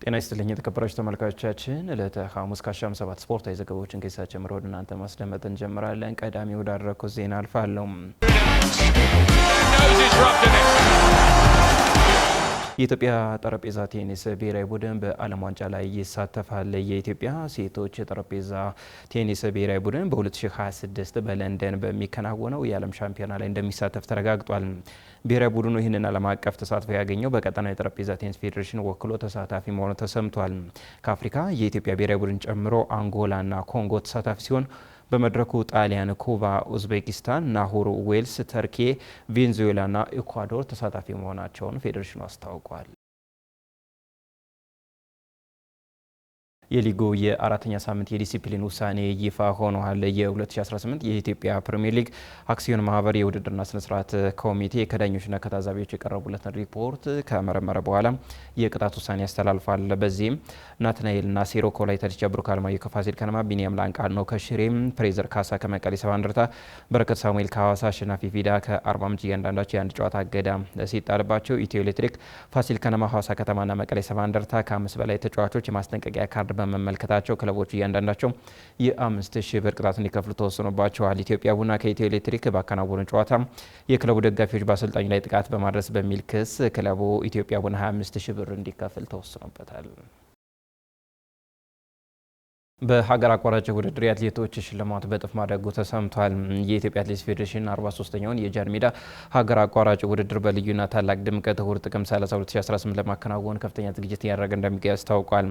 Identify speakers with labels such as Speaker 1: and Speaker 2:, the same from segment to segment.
Speaker 1: ጤና ይስጥልኝ የተከበራችሁ ተመልካቾቻችን ለተ ሐሙስ ከአሻም 7 ስፖርታዊ ዘገባዎችን ከሳ ጀምሮ ወደ እናንተ ማስደመጥ እንጀምራለን። ቀዳሚ ወዳደረኩት ዜና አልፋለሁ። የኢትዮጵያ ጠረጴዛ ቴኒስ ብሔራዊ ቡድን በዓለም ዋንጫ ላይ ይሳተፋል። የኢትዮጵያ ሴቶች ጠረጴዛ ቴኒስ ብሔራዊ ቡድን በ2026 በለንደን በሚከናወነው የዓለም ሻምፒዮና ላይ እንደሚሳተፍ ተረጋግጧል። ብሔራዊ ቡድኑ ይህንን ዓለም አቀፍ ተሳትፎ ያገኘው በቀጠናው የጠረጴዛ ቴኒስ ፌዴሬሽን ወክሎ ተሳታፊ መሆኑ ተሰምቷል። ከአፍሪካ የኢትዮጵያ ብሔራዊ ቡድን ጨምሮ አንጎላና ኮንጎ ተሳታፊ ሲሆን በመድረኩ ጣሊያን፣ ኩባ፣ ኡዝቤኪስታን፣ ናሁሩ፣ ዌልስ፣ ተርኪ፣ ቬንዙዌላና ኢኳዶር ተሳታፊ መሆናቸውን ፌዴሬሽኑ አስታውቋል። የሊጉ የአራተኛ ሳምንት የዲሲፕሊን ውሳኔ ይፋ ሆኗል። የ2018 የኢትዮጵያ ፕሪሚየር ሊግ አክሲዮን ማህበር የውድድርና ስነስርዓት ኮሚቴ ከዳኞችና ከታዛቢዎች የቀረቡለትን ሪፖርት ከመረመረ በኋላ የቅጣት ውሳኔ ያስተላልፋል። በዚህም ናትናኤል ናሴሮ ከወላይታ ዲቻ፣ ብሩክ አለማየሁ ከፋሲል ከነማ፣ ቢኒያም ላንቃኖ ከሽሬም፣ ፍሬዘር ካሳ ከመቀሌ ሰባ እንደርታ፣ በረከት ሳሙኤል ከሐዋሳ፣ አሸናፊ ፊዳ ከአርባ ምንጭ እያንዳንዳቸው የአንድ ጨዋታ እገዳ ሲጣልባቸው ኢትዮ ኤሌክትሪክ፣ ፋሲል ከነማ፣ ሐዋሳ ከተማና መቀሌ ሰባ እንደርታ ከ5 በላይ ተጫዋቾች የማስጠንቀቂያ ካርድ በመመልከታቸው ክለቦች እያንዳንዳቸው የ5000 ብር ቅጣት እንዲከፍሉ ተወስኖባቸዋል። ኢትዮጵያ ቡና ከኢትዮ ኤሌክትሪክ ባከናወኑ ጨዋታ የክለቡ ደጋፊዎች በአሰልጣኙ ላይ ጥቃት በማድረስ በሚል ክስ ክለቡ ኢትዮጵያ ቡና 25000 ብር እንዲከፍል ተወስኖበታል። በሀገር አቋራጭ ውድድር የአትሌቶች ሽልማት በእጥፍ ማደጉ ተሰምቷል። የኢትዮጵያ አትሌቲክስ ፌዴሬሽን 43ኛውን የጃን ሜዳ ሀገር አቋራጭ ውድድር በልዩና ታላቅ ድምቀት እሁድ ጥቅምት 30 2018 ለማከናወን ከፍተኛ ዝግጅት እያደረገ እንደሚገኝ አስታውቋል።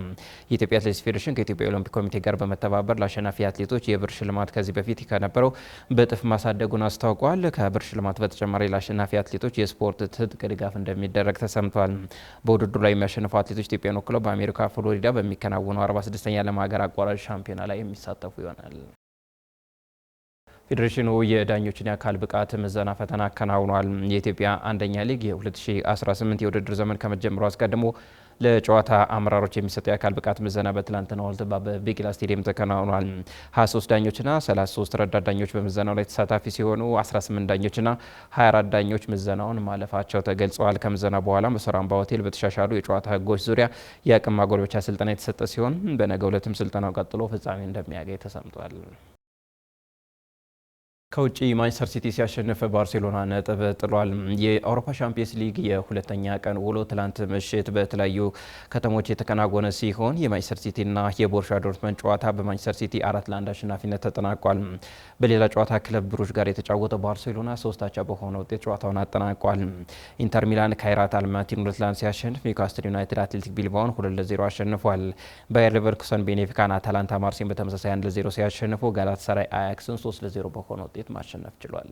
Speaker 1: የኢትዮጵያ አትሌቲክስ ፌዴሬሽን ከኢትዮጵያ ኦሎምፒክ ኮሚቴ ጋር በመተባበር ለአሸናፊ አትሌቶች የብር ሽልማት ከዚህ በፊት ከነበረው በእጥፍ ማሳደጉን አስታውቋል። ከብር ሽልማት በተጨማሪ ለአሸናፊ አትሌቶች የስፖርት ትጥቅ ድጋፍ እንደሚደረግ ተሰምቷል። በውድድሩ ላይ የሚያሸንፉ አትሌቶች ኢትዮጵያን ወክለው በአሜሪካ ፍሎሪዳ በሚከናወነው 46ኛ ዓለም ሀገር አቋራጭ ሻምፒዮና ላይ የሚሳተፉ ይሆናል። ፌዴሬሽኑ የዳኞችን የአካል ብቃት ምዘና ፈተና አከናውኗል። የኢትዮጵያ አንደኛ ሊግ የ2018 የውድድር ዘመን ከመጀመሩ አስቀድሞ ለጨዋታ አመራሮች የሚሰጠው የአካል ብቃት ምዘና በትላንትናው ዕለት በቢቂላ ስቴዲየም ተከናውኗል። 23 ዳኞችና 33 ረዳት ዳኞች በምዘናው ላይ ተሳታፊ ሲሆኑ 18 ዳኞችና 24 ዳኞች ምዘናውን ማለፋቸው ተገልጸዋል። ከምዘና በኋላ በሶራምባ ሆቴል በተሻሻሉ የጨዋታ ሕጎች ዙሪያ የአቅም ማጎልበቻ ስልጠና የተሰጠ ሲሆን በነገው ዕለትም ስልጠናው ቀጥሎ ፍጻሜ እንደሚያገኝ ተሰምቷል። ከውጪ ማንቸስተር ሲቲ ሲያሸንፍ ባርሴሎና ነጥብ ጥሏል። የአውሮፓ ሻምፒየንስ ሊግ የሁለተኛ ቀን ውሎ ትላንት ምሽት በተለያዩ ከተሞች የተከናወነ ሲሆን የማንቸስተር ሲቲና የቦሩሲያ ዶርትመንድ ጨዋታ በማንቸስተር ሲቲ 4-1 አሸናፊነት ተጠናቋል። በሌላ ጨዋታ ክለብ ብሩዥ ጋር የተጫወተው ባርሴሎና 3-0 በሆነ ውጤት ጨዋታውን አጠናቋል። ኢንተር ሚላን ካይራት አልማቲን 2-1 ሲያሸንፍ ኒውካስትል ዩናይትድ አትሌቲክ ቢልባውን 2-0 አሸንፏል። ባየር ሌቨርኩሰን ቤኔፊካን አታላንታ ማርሴን በተመሳሳይ 1-0 ሲያሸንፉ ጋላታሳራይ አያክስን 3-0 በሆነ ውጤት ማሸነፍ ችሏል።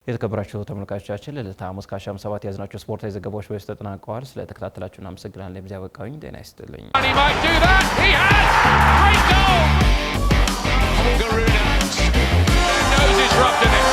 Speaker 1: የተከበራችሁ ተመልካቾቻችን ለዕለተ ሐሙስ ከአሻም 7 ያዝናቸው ስፖርታዊ ዘገባዎች በዚህ ተጠናቀዋል። ስለተከታተላችሁ እናመሰግናለን። ለዚህ አበቃኝ። ጤና ይስጥልኝ።
Speaker 2: Garuda knows he's roughed in it.